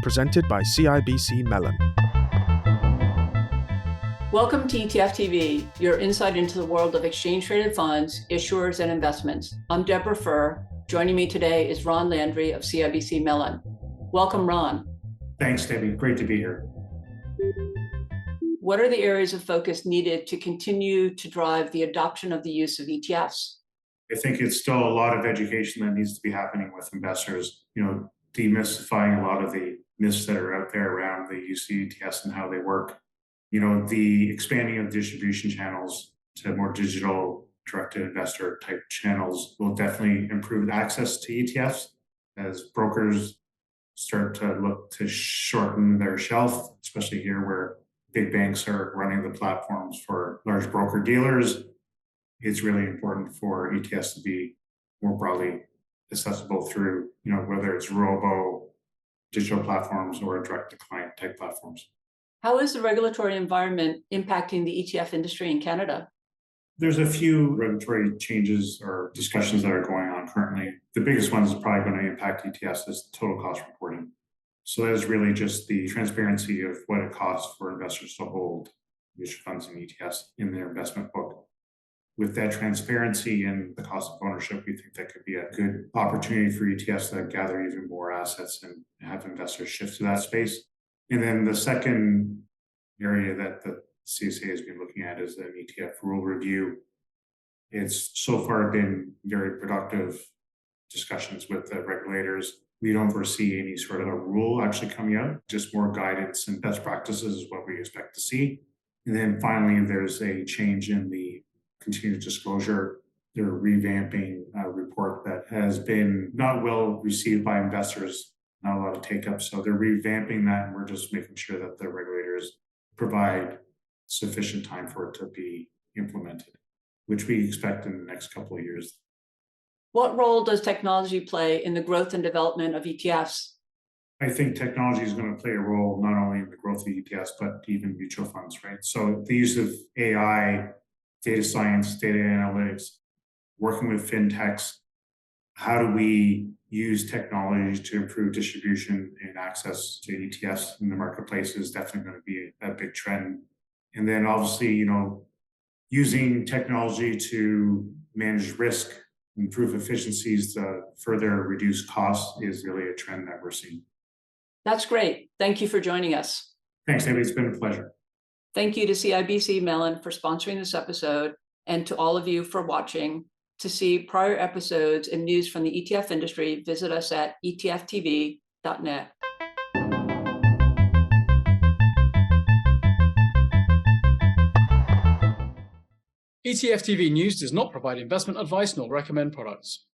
presented by CIBC Mellon. Welcome to ETF TV, your insight into the world of exchange-traded funds, issuers, and investments. I'm Deborah Fuhr. Joining me today is Ron Landry of CIBC Mellon. Welcome, Ron. Thanks, Debbie. Great to be here. What are the areas of focus needed to continue to drive the adoption of the use of ETFs? I think it's still a lot of education that needs to be happening with investors, demystifying a lot of the myths that are out there around the use of ETFs and how they work. The expanding of distribution channels to more digital direct-to-investor type channels will definitely improve access to ETFs as brokers start to look to shorten their shelf, especially here where big banks are running the platforms for large broker dealers. It's really important for ETFs to be more broadly accessible through, whether it's robo digital platforms or direct-to-client type platforms. How is the regulatory environment impacting the ETF industry in Canada? There's a few regulatory changes or discussions that are going on currently. The biggest one is probably going to impact ETFs is total cost reporting. So that is really just the transparency of what it costs for investors to hold mutual funds and ETFs in their investment book. With that transparency and the cost of ownership, we think that could be a good opportunity for ETFs to gather even more assets and have investors shift to that space. And then the second area that the CSA has been looking at is an ETF rule review. It's so far been very productive discussions with the regulators. We don't foresee any sort of a rule actually coming out, just more guidance and best practices is what we expect to see. And then finally, there's a change in the continuous disclosure. They're revamping a report that has been not well received by investors, not a lot of take-up. So they're revamping that, and we're just making sure that the regulators provide sufficient time for it to be implemented, which we expect in the next couple of years. What role does technology play in the growth and development of ETFs? I think technology is going to play a role not only in the growth of ETFs, but even mutual funds, right? So the use of AI, data science, data analytics, working with fintechs, how do we use technology to improve distribution and access to ETFs in the marketplace is definitely going to be a big trend. And then obviously, using technology to manage risk, improve efficiencies to further reduce costs is really a trend that we're seeing. That's great. Thank you for joining us. Thanks, David. It's been a pleasure. Thank you to CIBC Mellon for sponsoring this episode and to all of you for watching. To see prior episodes and news from the ETF industry, visit us at etftv.net. ETF TV News does not provide investment advice nor recommend products.